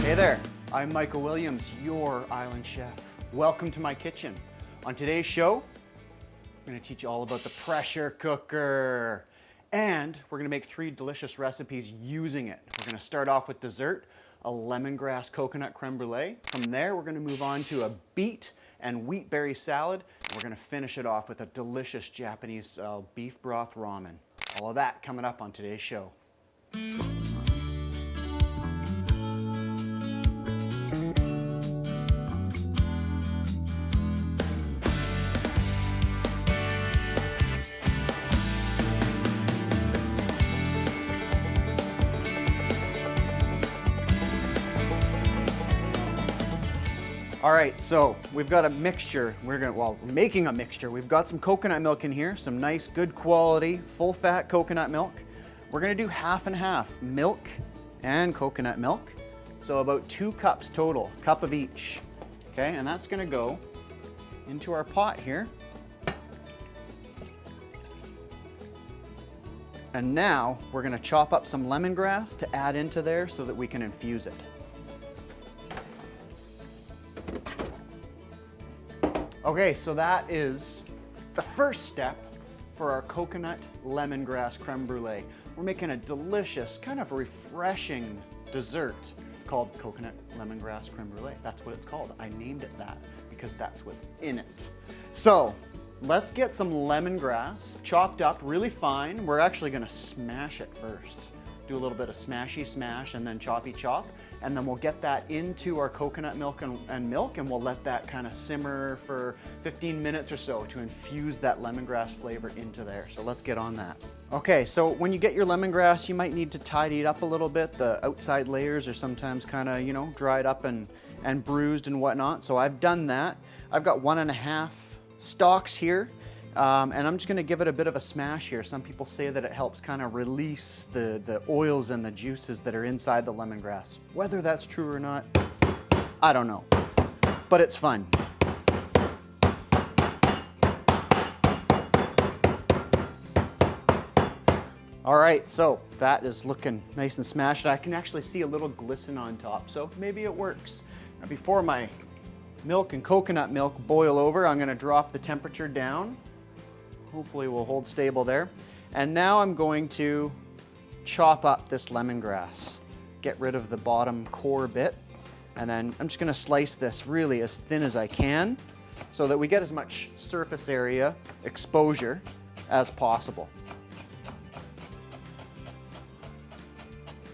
Hey there, I'm Michael Williams, your island chef. Welcome to my kitchen. On today's show, I'm going to teach you all about the pressure cooker. And we're going to make 3 delicious recipes using it. We're going to start off with dessert, a lemongrass coconut creme brulee. From there, we're going to move on to a beet and wheat berry salad. And we're going to finish it off with a delicious Japanese beef broth ramen. All of that coming up on today's show. All right, so we've got a mixture. We're making a mixture. We've got some coconut milk in here, some nice, good quality, full fat coconut milk. We're gonna do half and half, milk and coconut milk. So about 2 cups total, cup of each. Okay, and that's gonna go into our pot here. And now we're gonna chop up some lemongrass to add into there so that we can infuse it. Okay, so that is the first step for our coconut lemongrass creme brulee. We're making a delicious, kind of refreshing dessert called coconut lemongrass creme brulee. That's what it's called. I named it that because that's what's in it. So let's get some lemongrass chopped up really fine. We're actually gonna smash it first. Do a little bit of smashy smash and then choppy chop. And then we'll get that into our coconut milk and milk, and we'll let that kind of simmer for 15 minutes or so to infuse that lemongrass flavor into there. So let's get on that. Okay, so when you get your lemongrass, you might need to tidy it up a little bit. The outside layers are sometimes kind of, dried up and bruised and whatnot. So I've done that. I've got 1.5 stalks here. And I'm just gonna give it a bit of a smash here. Some people say that it helps kind of release the oils and the juices that are inside the lemongrass. Whether that's true or not, I don't know, but it's fun. All right, so that is looking nice and smashed. I can actually see a little glisten on top, so maybe it works. Now, before my milk and coconut milk boil over, I'm gonna drop the temperature down. Hopefully we'll hold stable there. And now I'm going to chop up this lemongrass. Get rid of the bottom core bit. And then I'm just gonna slice this really as thin as I can so that we get as much surface area exposure as possible.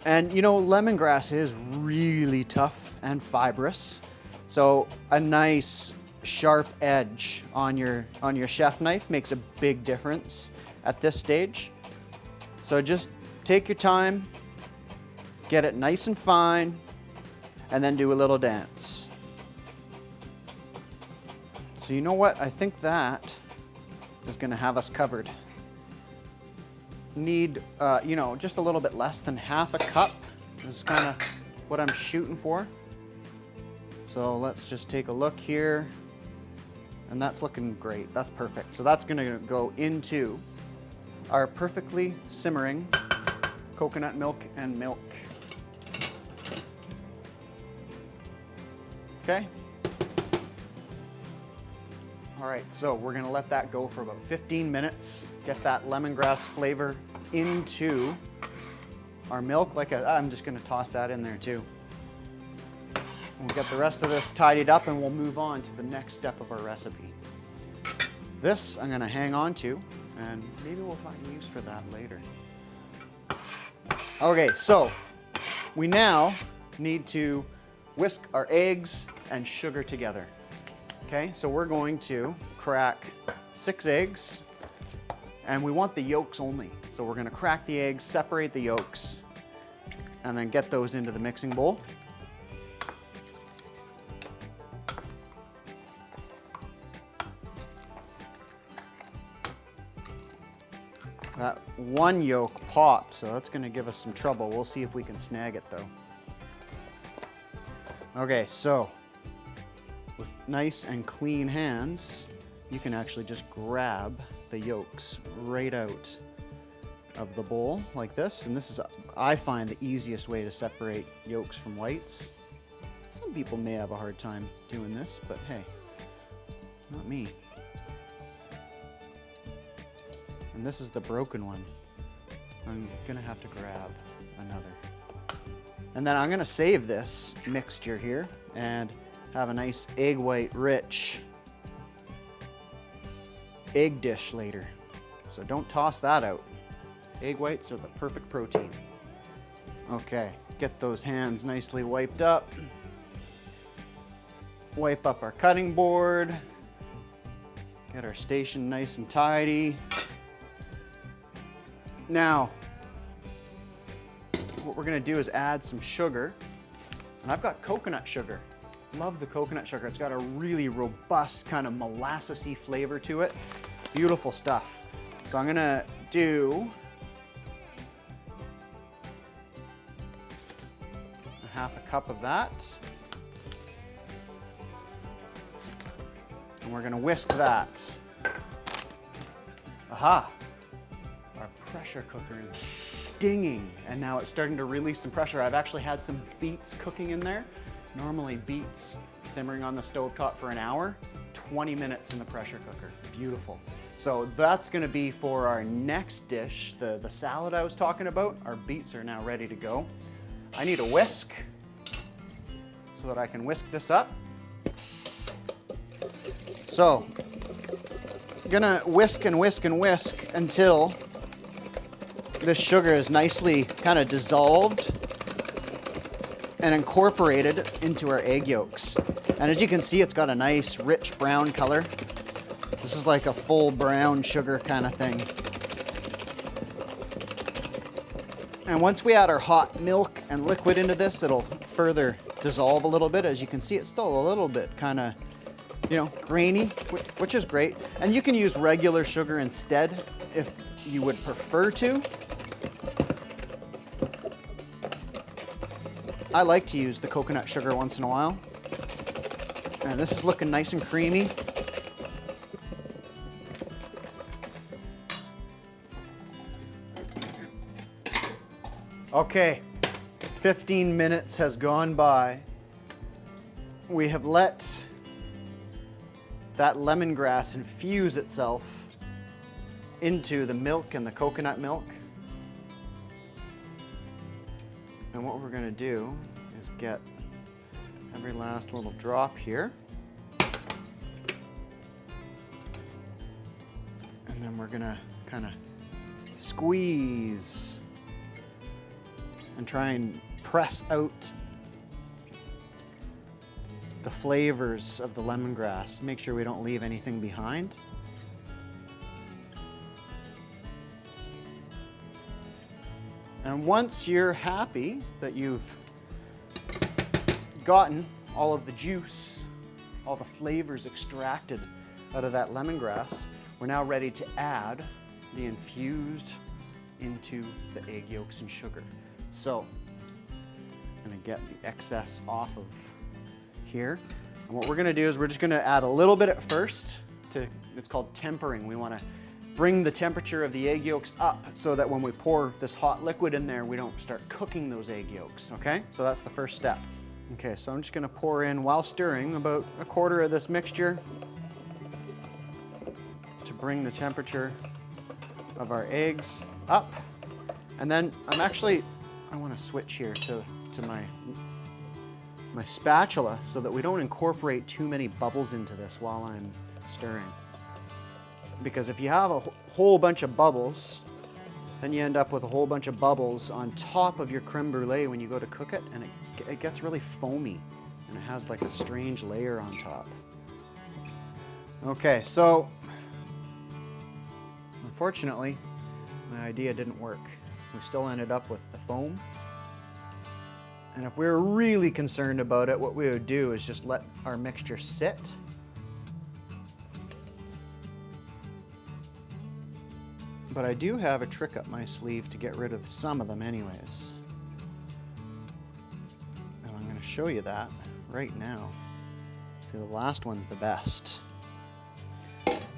And lemongrass is really tough and fibrous. So a nice sharp edge on your chef knife makes a big difference at this stage. So just take your time, get it nice and fine, and then do a little dance. So you know what? I think that is gonna have us covered. Need, just a little bit less than half a cup. This is kind of what I'm shooting for. So let's just take a look here. And that's looking great. That's perfect. So that's gonna go into our perfectly simmering coconut milk and milk. Okay? All right, so we're gonna let that go for about 15 minutes. Get that lemongrass flavor into our milk. I'm just gonna toss that in there too. We'll get the rest of this tidied up and we'll move on to the next step of our recipe. This I'm gonna hang on to and maybe we'll find use for that later. Okay, so we now need to whisk our eggs and sugar together. Okay, so we're going to crack 6 eggs and we want the yolks only. So we're gonna crack the eggs, separate the yolks, and then get those into the mixing bowl. That one yolk popped, so that's gonna give us some trouble. We'll see if we can snag it though. Okay, so with nice and clean hands, you can actually just grab the yolks right out of the bowl like this. And this is, I find, the easiest way to separate yolks from whites. Some people may have a hard time doing this, but hey, not me. And this is the broken one. I'm gonna have to grab another. And then I'm gonna save this mixture here and have a nice egg white rich egg dish later. So don't toss that out. Egg whites are the perfect protein. Okay, get those hands nicely wiped up. Wipe up our cutting board. Get our station nice and tidy. Now, what we're gonna do is add some sugar. And I've got coconut sugar. Love the coconut sugar. It's got a really robust kind of molassesy flavor to it. Beautiful stuff. So I'm gonna do a half a cup of that. And we're gonna whisk that. Aha! Our pressure cooker is stinging, and now it's starting to release some pressure. I've actually had some beets cooking in there. Normally beets simmering on the stovetop for an hour, 20 minutes in the pressure cooker. Beautiful. So that's gonna be for our next dish, the salad I was talking about. Our beets are now ready to go. I need a whisk so that I can whisk this up. So, gonna whisk and whisk and whisk until this sugar is nicely kind of dissolved and incorporated into our egg yolks. And as you can see, it's got a nice rich brown color. This is like a full brown sugar kind of thing. And once we add our hot milk and liquid into this, it'll further dissolve a little bit. As you can see, it's still a little bit kind of, you know, grainy, which is great. And you can use regular sugar instead if you would prefer to. I like to use the coconut sugar once in a while. And this is looking nice and creamy. Okay, 15 minutes has gone by. We have let that lemongrass infuse itself into the milk and the coconut milk. And what we're gonna do is get every last little drop here. And then we're gonna kind of squeeze and try and press out the flavors of the lemongrass. Make sure we don't leave anything behind. And once you're happy that you've gotten all of the juice, all the flavors extracted out of that lemongrass, we're now ready to add the infused into the egg yolks and sugar. So I'm gonna get the excess off of here. And what we're gonna do is we're just gonna add a little bit at first it's called tempering. We wanna bring the temperature of the egg yolks up so that when we pour this hot liquid in there, we don't start cooking those egg yolks, okay? So that's the first step. Okay, so I'm just gonna pour in, while stirring, about a quarter of this mixture to bring the temperature of our eggs up. And then I wanna switch here to my spatula so that we don't incorporate too many bubbles into this while I'm stirring. Because if you have a whole bunch of bubbles, then you end up with a whole bunch of bubbles on top of your creme brulee when you go to cook it, and it gets really foamy, and it has like a strange layer on top. Okay, so unfortunately, my idea didn't work. We still ended up with the foam. And if we were really concerned about it, what we would do is just let our mixture sit. But I do have a trick up my sleeve to get rid of some of them anyways. And I'm going to show you that right now. See, the last one's the best.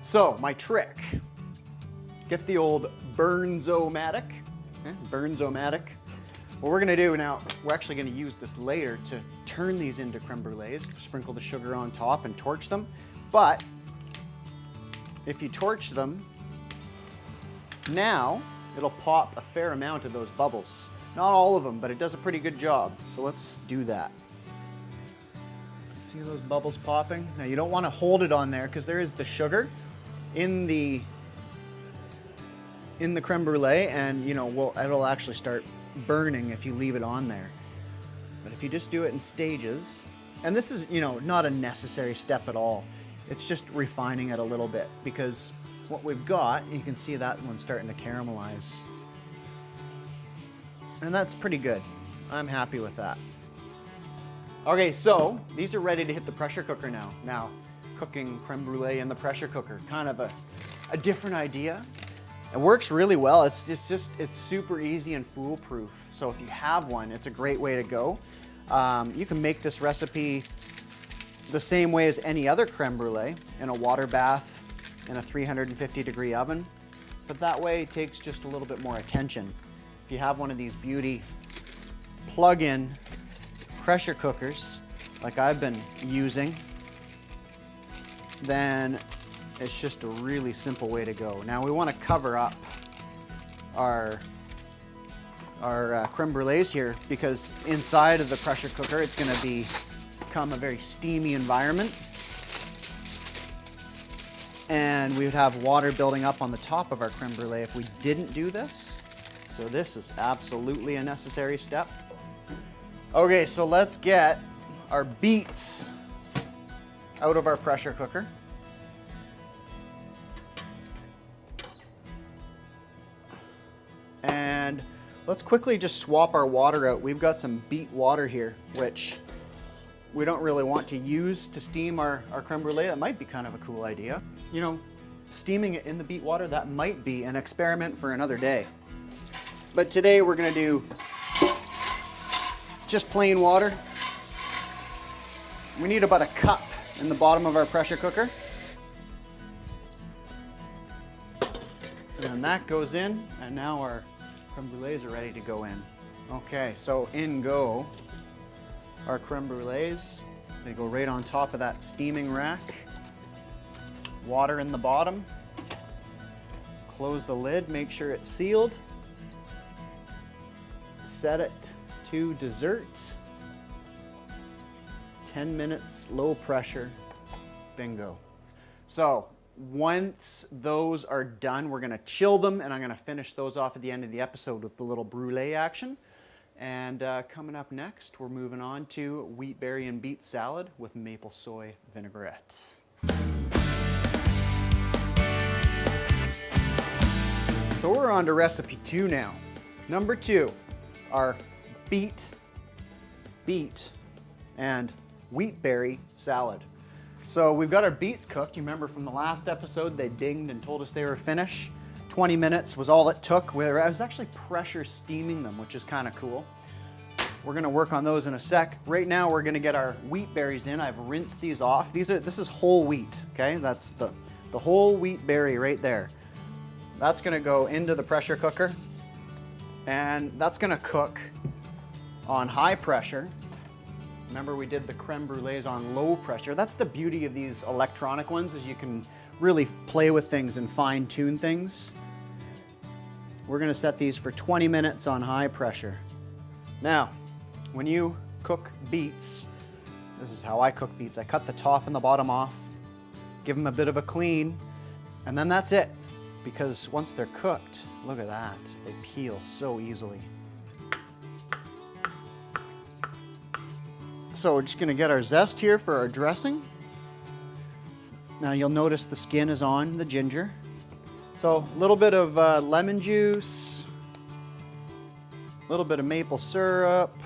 So, my trick. Get the old Burnzomatic. Okay, Burnzomatic. What we're gonna do now, we're actually gonna use this later to turn these into creme brulees, sprinkle the sugar on top and torch them. But if you torch them, now it'll pop a fair amount of those bubbles. Not all of them, but it does a pretty good job. So let's do that. See those bubbles popping? Now you don't want to hold it on there because there is the sugar in the creme brulee, and it'll actually start burning if you leave it on there. But if you just do it in stages, and this is not a necessary step at all, it's just refining it a little bit, because what we've got, you can see that one's starting to caramelize, and that's pretty good. I'm happy with that. Okay, so these are ready to hit the pressure cooker now. Now, cooking creme brulee in the pressure cooker, kind of a different idea. It works really well. It's super easy and foolproof. So if you have one, it's a great way to go. You can make this recipe the same way as any other creme brulee, in a water bath, in a 350-degree oven. But that way it takes just a little bit more attention. If you have one of these beauty plug-in pressure cookers, like I've been using, then it's just a really simple way to go. Now we want to cover up our creme brulees here, because inside of the pressure cooker it's going to become a very steamy environment, and we would have water building up on the top of our creme brulee if we didn't do this. So this is absolutely a necessary step. Okay, so let's get our beets out of our pressure cooker. And let's quickly just swap our water out. We've got some beet water here, which we don't really want to use to steam our creme brulee. That might be kind of a cool idea. Steaming it in the beet water, that might be an experiment for another day. But today we're gonna do just plain water. We need about a cup in the bottom of our pressure cooker. And that goes in, and now our creme brulees are ready to go in. Okay, so in go our creme brulees. They go right on top of that steaming rack. Water in the bottom. Close the lid, make sure it's sealed. Set it to dessert. 10 minutes, low pressure, bingo. So once those are done, we're gonna chill them, and I'm gonna finish those off at the end of the episode with the little brulee action. And coming up next, we're moving on to wheat berry and beet salad with maple soy vinaigrette. So we're on to recipe 2 now. Number 2, our beet and wheat berry salad. So we've got our beets cooked. You remember from the last episode, they dinged and told us they were finished. 20 minutes was all it took. I was actually pressure steaming them, which is kind of cool. We're gonna work on those in a sec. Right now, we're gonna get our wheat berries in. I've rinsed these off. This is whole wheat, okay? That's the whole wheat berry right there. That's gonna go into the pressure cooker, and that's gonna cook on high pressure. Remember, we did the creme brulees on low pressure. That's the beauty of these electronic ones, is you can really play with things and fine tune things. We're gonna set these for 20 minutes on high pressure. Now, when you cook beets, this is how I cook beets. I cut the top and the bottom off, give them a bit of a clean, and then that's it. Because once they're cooked, look at that, they peel so easily. So we're just gonna get our zest here for our dressing. Now you'll notice the skin is on the ginger. So a little bit of lemon juice, a little bit of maple syrup,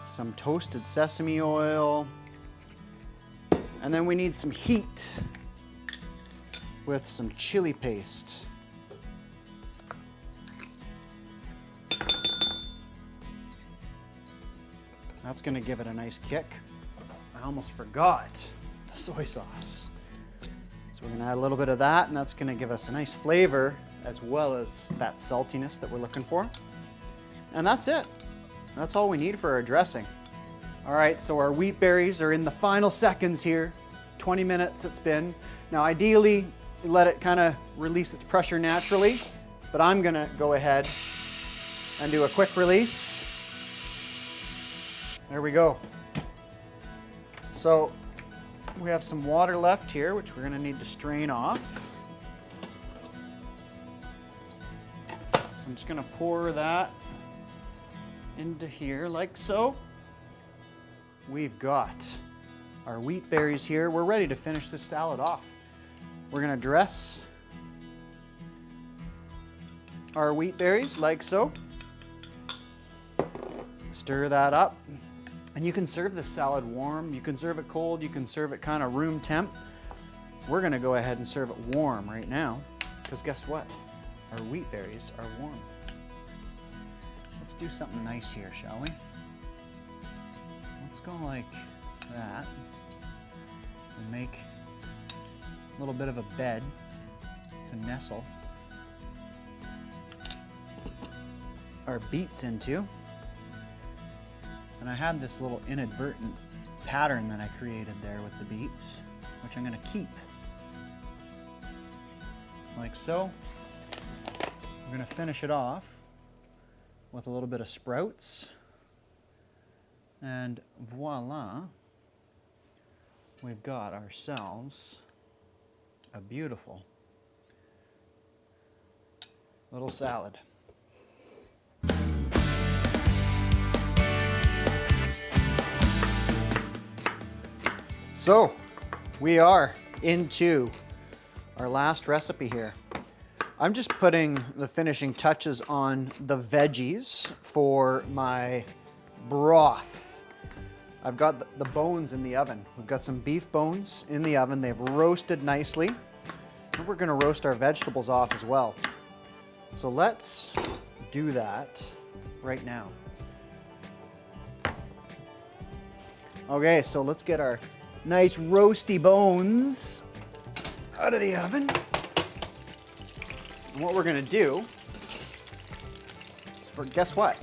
some toasted sesame oil, and then we need some heat with some chili paste. That's gonna give it a nice kick. I almost forgot the soy sauce. So we're gonna add a little bit of that, and that's gonna give us a nice flavor as well as that saltiness that we're looking for. And that's it. That's all we need for our dressing. All right, so our wheat berries are in the final seconds here. 20 minutes it's been. Now ideally, you let it kind of release its pressure naturally, but I'm gonna go ahead and do a quick release. There we go. So we have some water left here, which we're gonna need to strain off. So I'm just gonna pour that into here like so. We've got our wheat berries here. We're ready to finish this salad off. We're gonna dress our wheat berries like so. Stir that up. And you can serve this salad warm, you can serve it cold, you can serve it kind of room temp. We're gonna go ahead and serve it warm right now, because guess what? Our wheat berries are warm. Let's do something nice here, shall we? Let's go like that and make a little bit of a bed to nestle our beets into. And I had this little inadvertent pattern that I created there with the beets, which I'm gonna keep. Like so. We're gonna finish it off with a little bit of sprouts. And voila, we've got ourselves a beautiful little salad. So we are into our last recipe here. I'm just putting the finishing touches on the veggies for my broth. I've got the bones in the oven. We've got some beef bones in the oven. They've roasted nicely. And we're gonna roast our vegetables off as well. So let's do that right now. Okay, so let's get our nice roasty bones out of the oven. And what we're gonna do is, guess what?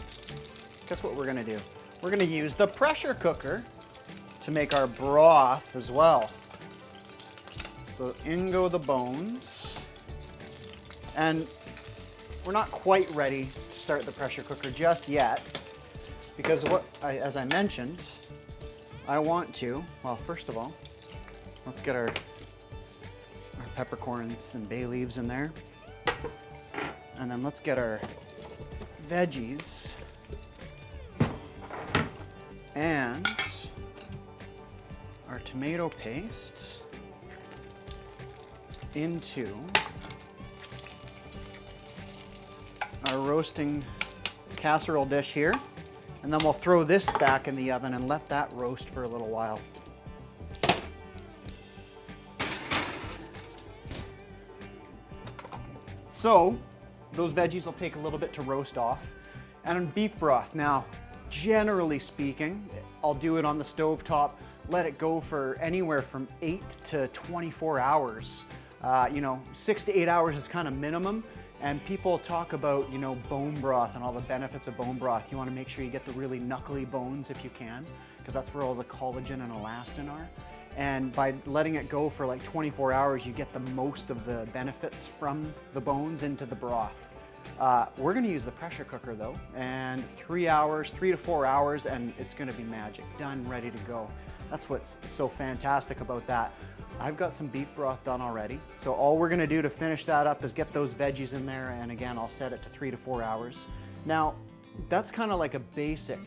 Guess what we're gonna do? We're gonna use the pressure cooker to make our broth as well. So in go the bones. And we're not quite ready to start the pressure cooker just yet, because as I mentioned, I want to, well, first of all, let's get our peppercorns and bay leaves in there. And then let's get our veggies and our tomato paste into our roasting casserole dish here. And then we'll throw this back in the oven and let that roast for a little while. So those veggies will take a little bit to roast off. And beef broth, now, generally speaking, I'll do it on the stovetop, let it go for anywhere from 8 to 24 hours. 6 to 8 hours is kind of minimum. And people talk about, bone broth and all the benefits of bone broth. You want to make sure you get the really knuckly bones if you can, because that's where all the collagen and elastin are. And by letting it go for like 24 hours, you get the most of the benefits from the bones into the broth. We're gonna use the pressure cooker though, and 3 to 4 hours, and it's gonna be magic, done, ready to go. That's what's so fantastic about that. I've got some beef broth done already, so all we're gonna do to finish that up is get those veggies in there, and again, I'll set it to 3 to 4 hours. Now, that's kind of like a basic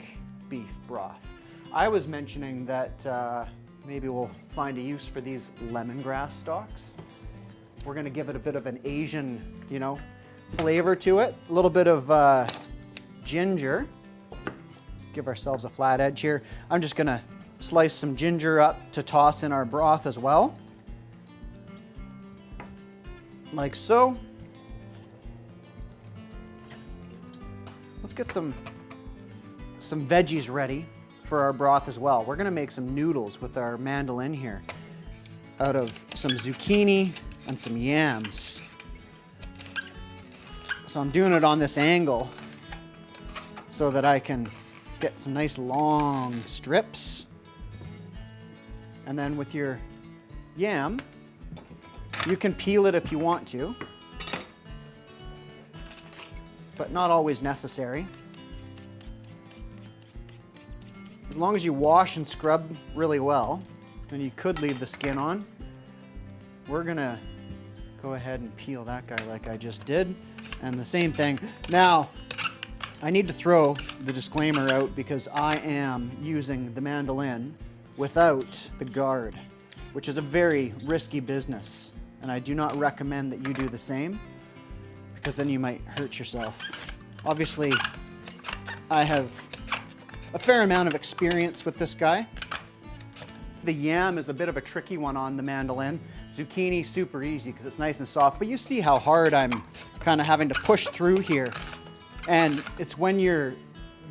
beef broth. I was mentioning that maybe we'll find a use for these lemongrass stalks. We're gonna give it a bit of an Asian, flavor to it. A little bit of ginger. Give ourselves a flat edge here. I'm just gonna slice some ginger up to toss in our broth as well. Like so. Let's get some veggies ready for our broth as well. We're gonna make some noodles with our mandolin here out of some zucchini and some yams. So I'm doing it on this angle so that I can get some nice long strips. And then with your yam, you can peel it if you want to, but not always necessary. As long as you wash and scrub really well, and you could leave the skin on, we're gonna go ahead and peel that guy like I just did. And the same thing. Now, I need to throw the disclaimer out because I am using the mandolin without the guard, which is a very risky business. And I do not recommend that you do the same because then you might hurt yourself. Obviously, I have a fair amount of experience with this guy. The yam is a bit of a tricky one on the mandolin. Zucchini, super easy because it's nice and soft, but you see how hard I'm kind of having to push through here. And it's when you're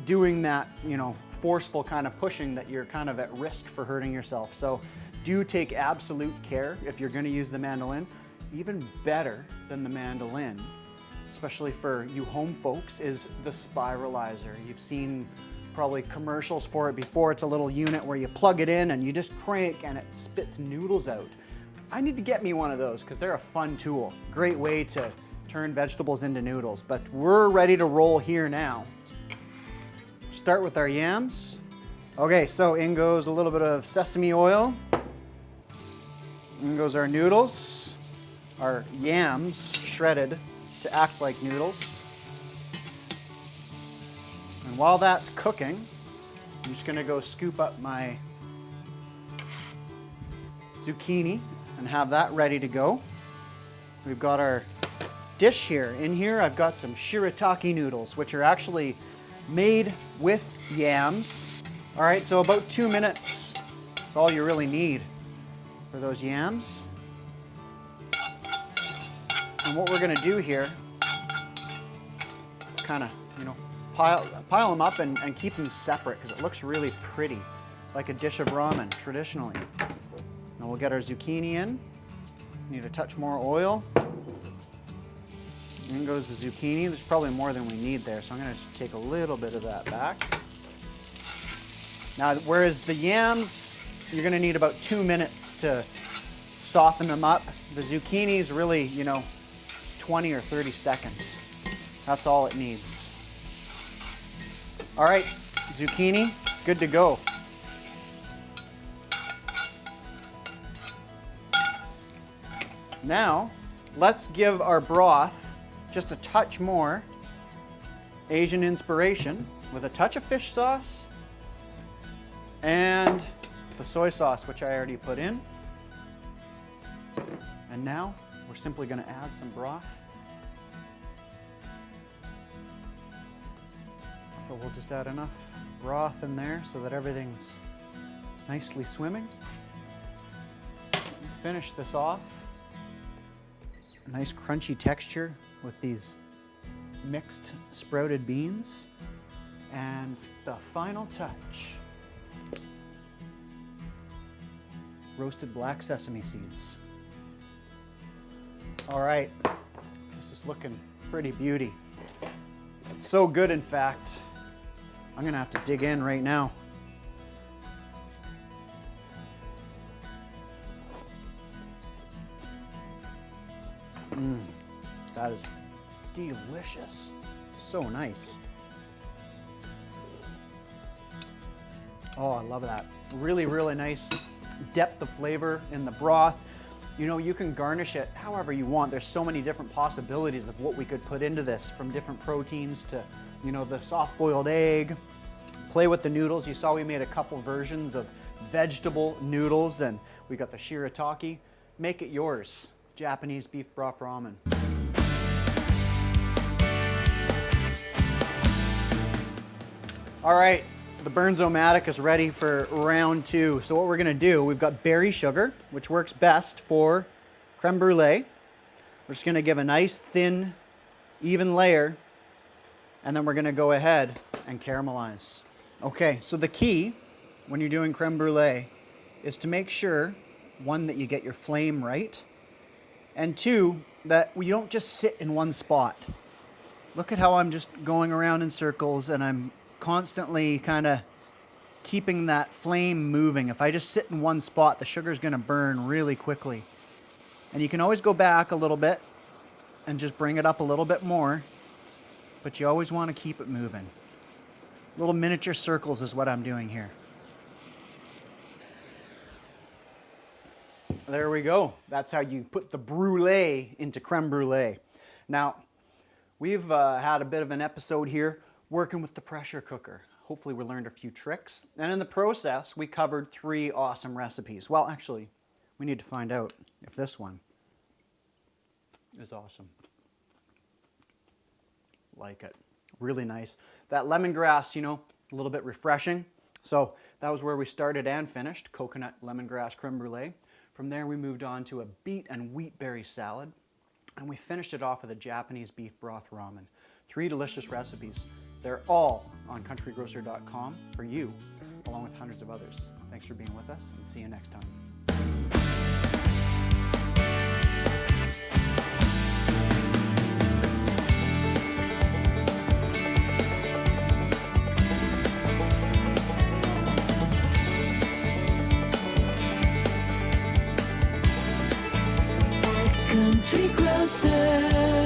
doing that, you know, forceful kind of pushing that you're kind of at risk for hurting yourself. So do take absolute care if you're going to use the mandolin. Even better than the mandolin, especially for you home folks, is the spiralizer. You've seen probably commercials for it before. It's a little unit where you plug it in and you just crank and it spits noodles out. I need to get me one of those because they're a fun tool. Great way to turn vegetables into noodles. But we're ready to roll here now. Start with our yams. Okay, so in goes a little bit of sesame oil. In goes our noodles. Our yams shredded to act like noodles. And while that's cooking, I'm just gonna go scoop up my zucchini and have that ready to go. We've got our dish here. In here, I've got some shirataki noodles, which are actually made with yams. All right, so about 2 minutes is all you really need for those yams. And what we're gonna do here, kind of, you know, pile them up and keep them separate because it looks really pretty, like a dish of ramen traditionally. Now we'll get our zucchini in. Need a touch more oil. In goes the zucchini. There's probably more than we need there, so I'm gonna just take a little bit of that back. Now, whereas the yams, you're gonna need about 2 minutes to soften them up. The zucchini's really, you know, 20 or 30 seconds. That's all it needs. All right, zucchini, good to go. Now, let's give our broth just a touch more Asian inspiration with a touch of fish sauce and the soy sauce, which I already put in. And now we're simply going to add some broth. So we'll just add enough broth in there so that everything's nicely swimming. Finish this off. A nice crunchy texture with these mixed sprouted beans. And the final touch, roasted black sesame seeds. All right, this is looking pretty beauty. It's so good, in fact, I'm gonna have to dig in right now. That is delicious. So nice. Oh, I love that. Really, really nice depth of flavor in the broth. You know, you can garnish it however you want. There's so many different possibilities of what we could put into this, from different proteins to, you know, the soft-boiled egg. Play with the noodles. You saw we made a couple versions of vegetable noodles, and we got the shirataki. Make it yours. Japanese beef broth ramen. All right, the Burns-O-Matic is ready for round 2. So what we're gonna do, we've got berry sugar, which works best for creme brulee. We're just gonna give a nice thin, even layer, and then we're gonna go ahead and caramelize. Okay, so the key when you're doing creme brulee is to make sure, one, that you get your flame right, and two, that you don't just sit in one spot. Look at how I'm just going around in circles and I'm constantly kind of keeping that flame moving. If I just sit in one spot, the sugar's going to burn really quickly. And you can always go back a little bit and just bring it up a little bit more, but you always want to keep it moving. Little miniature circles is what I'm doing here. There we go. That's how you put the brulee into creme brulee. Now, we've had a bit of an episode here working with the pressure cooker. Hopefully we learned a few tricks. And in the process, we covered 3 awesome recipes. Well, actually, we need to find out if this one is awesome. Like it. Really nice. That lemongrass, you know, a little bit refreshing. So that was where we started and finished, coconut lemongrass creme brulee. From there we moved on to a beet and wheat berry salad. And we finished it off with a Japanese beef broth ramen. 3 delicious recipes. They're all on countrygrocer.com for you, along with hundreds of others. Thanks for being with us, and see you next time. Country Grocer.